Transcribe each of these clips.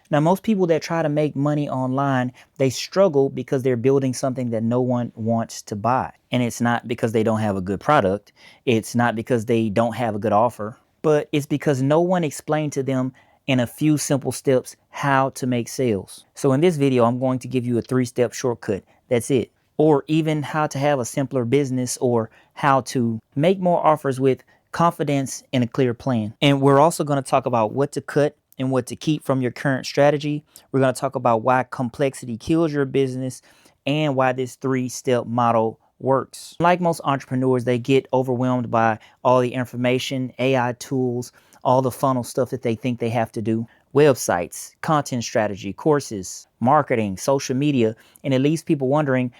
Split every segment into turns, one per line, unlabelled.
Now, most people that try to make money online, they struggle because they're building something that no one wants to buy. And it's not because they don't have a good product. It's not because they don't have a good offer, but it's because no one explained to them in a few simple steps how to make sales. So in this video, I'm going to give you a 3-step shortcut. That's it. Or even how to have a simpler business, or how to make more offers with confidence and a clear plan. And we're also going to talk about what to cut and what to keep from your current strategy. We're going to talk about why complexity kills your business and why this 3-step model works. Like most entrepreneurs, they get overwhelmed by all the information, AI tools, all the funnel stuff that they think they have to do. Websites, content strategy, courses, marketing, social media, and it leaves people wondering,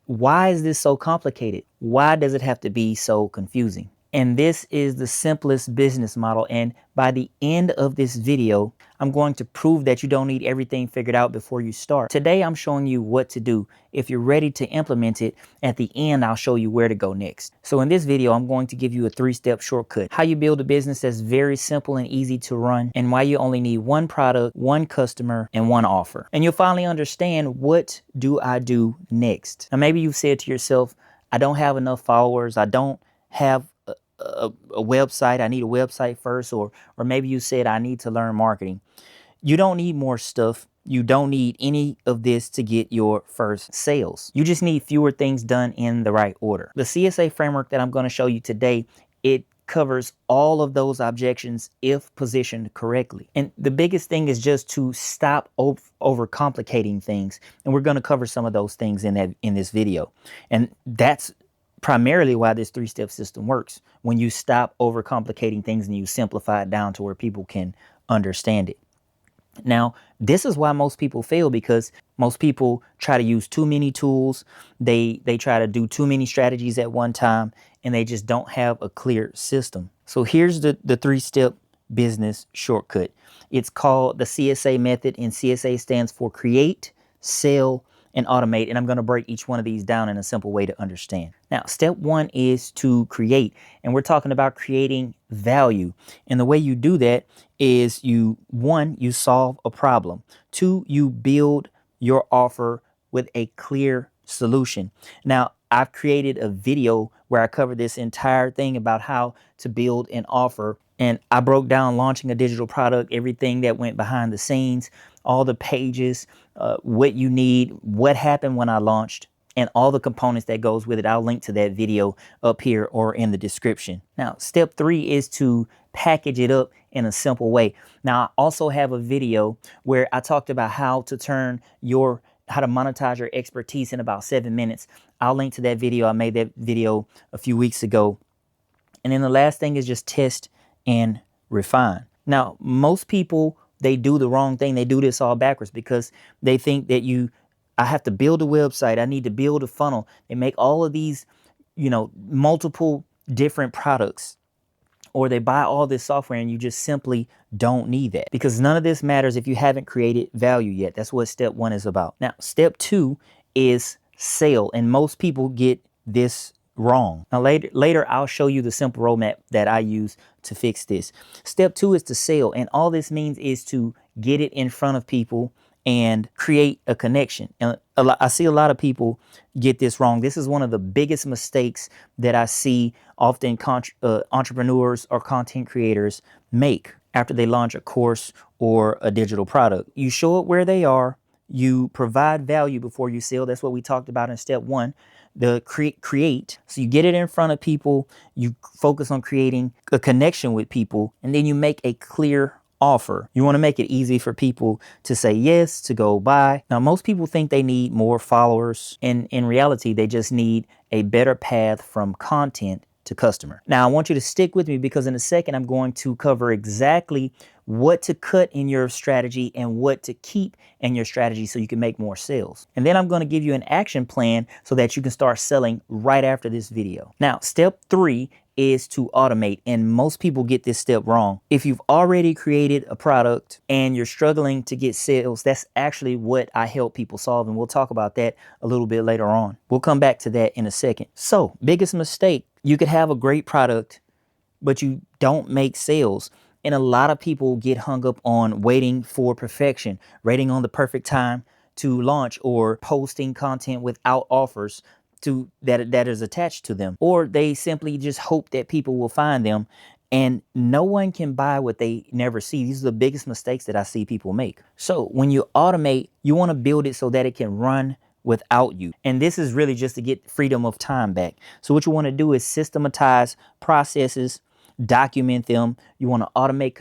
why is this so complicated? Why does it have to be so confusing? And this is the simplest business model. And by the end of this video, I'm going to prove that you don't need everything figured out before you start. Today, I'm showing you what to do. If you're ready to implement it, at the end, I'll show you where to go next. So in this video, I'm going to give you a 3-step shortcut, how you build a business that's very simple and easy to run, and why you only need one product, one customer, and one offer. And you'll finally understand, what do I do next? Now, maybe you've said to yourself, I don't have enough followers. I don't have a website. I need a website first. Or maybe you said, I need to learn marketing. You don't need more stuff. You don't need any of this to get your first sales. You just need fewer things done in the right order. The CSA framework that I'm going to show you today, it covers all of those objections if positioned correctly. And the biggest thing is just to stop overcomplicating things. And we're going to cover some of those things in this video. And that's primarily why this 3-step system works. When you stop overcomplicating things and you simplify it down to where people can understand it. Now, this is why most people fail, because most people try to use too many tools. They try to do too many strategies at one time, and they just don't have a clear system. So here's the 3-step business shortcut. It's called the CSA method, and CSA stands for Create, Sell, and Automate. And I'm going to break each one of these down in a simple way to understand. Now, step 1 is to create, and we're talking about creating value. And the way you do that is you solve a problem. 2, you build your offer with a clear solution. Now, I've created a video where I cover this entire thing about how to build an offer. And I broke down launching a digital product, everything that went behind the scenes, all the pages, what you need, what happened when I launched, and all the components that goes with it. I'll link to that video up here or in the description. Now, step 3 is to package it up in a simple way. Now, I also have a video where I talked about how to monetize your expertise in about 7 minutes. I'll link to that video. I made that video a few weeks ago. And then the last thing is just test and refine. Now, most people, they do the wrong thing. They do this all backwards because they think that I have to build a website. I need to build a funnel. They make all of these, multiple different products, or they buy all this software, and you just simply don't need that, because none of this matters if you haven't created value yet. That's what step 1 is about. Now, step 2 is sell, and most people get this wrong. Now, later I'll show you the simple roadmap that I use to fix this. Step 2 is to sell, and all this means is to get it in front of people and create a connection. And I see a lot of people get this wrong. This is one of the biggest mistakes that I see often entrepreneurs or content creators make after they launch a course or a digital product. You show it where they are. You provide value before you sell. That's what we talked about in step 1. The create. So you get it in front of people. You focus on creating a connection with people, and then you make a clear offer. You want to make it easy for people to say yes, to go buy. Now, most people think they need more followers, and in reality, they just need a better path from content to customer. Now, I want you to stick with me, because in a second, I'm going to cover exactly what to cut in your strategy and what to keep in your strategy so you can make more sales. And then I'm going to give you an action plan so that you can start selling right after this video. Now, step 3 is to automate, and most people get this step wrong. If you've already created a product and you're struggling to get sales, that's actually what I help people solve, and we'll talk about that a little bit later on. We'll come back to that in a second. So, biggest mistake, you could have a great product, but you don't make sales. And a lot of people get hung up on waiting for perfection, waiting on the perfect time to launch, or posting content without offers to that is attached to them, or they simply just hope that people will find them. And no one can buy what they never see. These are the biggest mistakes that I see people make. So when you automate, you want to build it so that it can run without you. And this is really just to get freedom of time back. So what you want to do is systematize processes, document them. You want to automate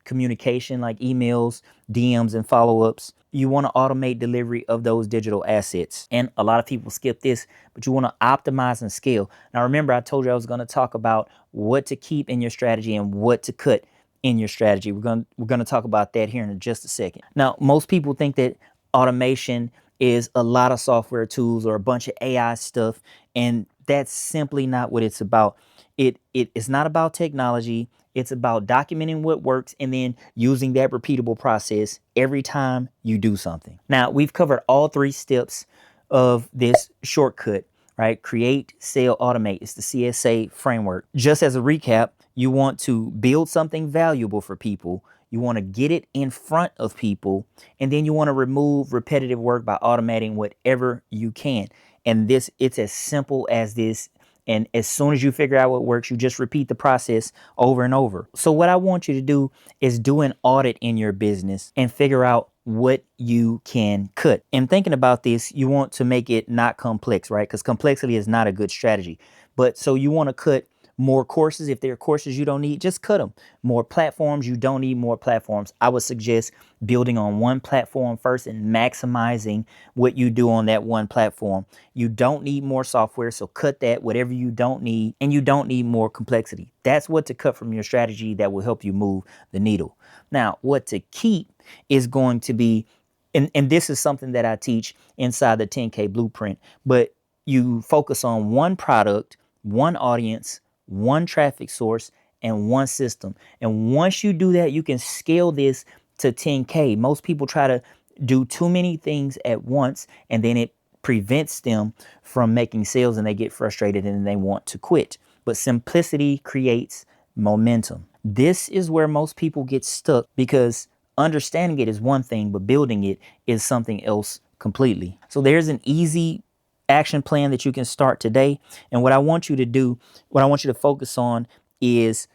communication like emails, DMs, and follow-ups. You want to automate delivery of those digital assets. And a lot of people skip this, but you want to optimize and scale. Now, remember, I told you I was going to talk about what to keep in your strategy and what to cut in your strategy. We're going to talk about that here in just a second. Now, most people think that automation is a lot of software tools or a bunch of AI stuff, and that's simply not what it's about. It is not about technology. It's about documenting what works and then using that repeatable process every time you do something. Now, we've covered all 3 steps of this shortcut, right? Create, sell, automate. It's the CSA framework. Just as a recap, you want to build something valuable for people. You want to get it in front of people, and then you want to remove repetitive work by automating whatever you can. And it's as simple as this. And as soon as you figure out what works, you just repeat the process over and over. So what I want you to do is do an audit in your business and figure out what you can cut. And thinking about this, you want to make it not complex, right? Because complexity is not a good strategy. But so you want to cut more courses. If there are courses you don't need, just cut them. More platforms, you don't need more platforms. I would suggest building on one platform first and maximizing what you do on that one platform. You don't need more software, so cut that, whatever you don't need, and you don't need more complexity. That's what to cut from your strategy that will help you move the needle. Now, what to keep is going to be, and this is something that I teach inside the 10K blueprint, but you focus on one product, one audience, one traffic source, and one system. And once you do that, you can scale this to 10K. Most people try to do too many things at once, and then it prevents them from making sales, and they get frustrated and they want to quit. But simplicity creates momentum. This is where most people get stuck, because understanding it is one thing, but building it is something else completely. So there's an easy action plan that you can start today. And what I want you to do, what I want you to focus on is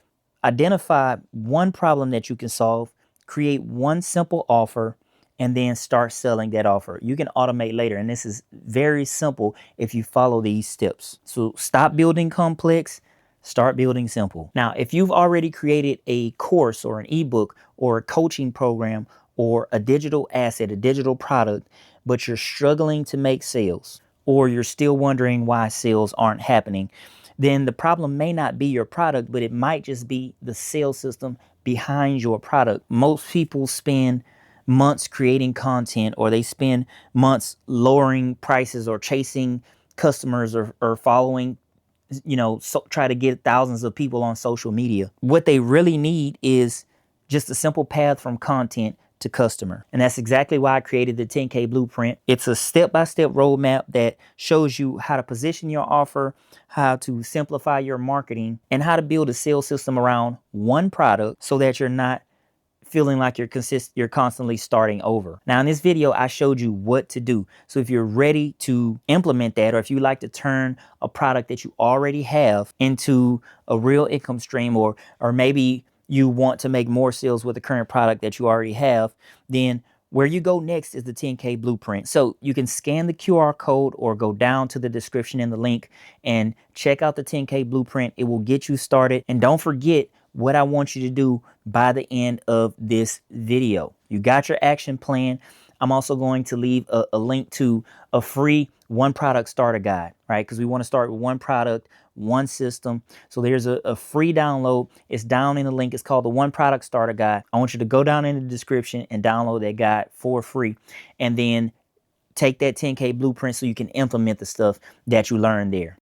identify one problem that you can solve, create one simple offer, and then start selling that offer. You can automate later, and this is very simple if you follow these steps. So stop building complex, start building simple. Now, if you've already created a course or an ebook or a coaching program or a digital asset, a digital product, but you're struggling to make sales, or you're still wondering why sales aren't happening, then the problem may not be your product, but it might just be the sales system behind your product. Most people spend months creating content, or they spend months lowering prices or chasing customers, or following, try to get thousands of people on social media. What they really need is just a simple path from content to customer. And that's exactly why I created the 10K blueprint. It's a step-by-step roadmap that shows you how to position your offer, how to simplify your marketing, and how to build a sales system around one product so that you're not feeling like you're constantly starting over. Now, in this video, I showed you what to do. So if you're ready to implement that, or if you like to turn a product that you already have into a real income stream, or maybe you want to make more sales with the current product that you already have, then where you go next is the 10K blueprint. So you can scan the QR code or go down to the description in the link and check out the 10K blueprint. It will get you started. And don't forget what I want you to do by the end of this video. You got your action plan. I'm also going to leave a link to a free one product starter guide, right? Because we want to start with one product, one system. So there's a free download. It's down in the link. It's called the One Product Starter Guide. I want you to go down in the description and download that guide for free. And then take that 10K blueprint so you can implement the stuff that you learned there.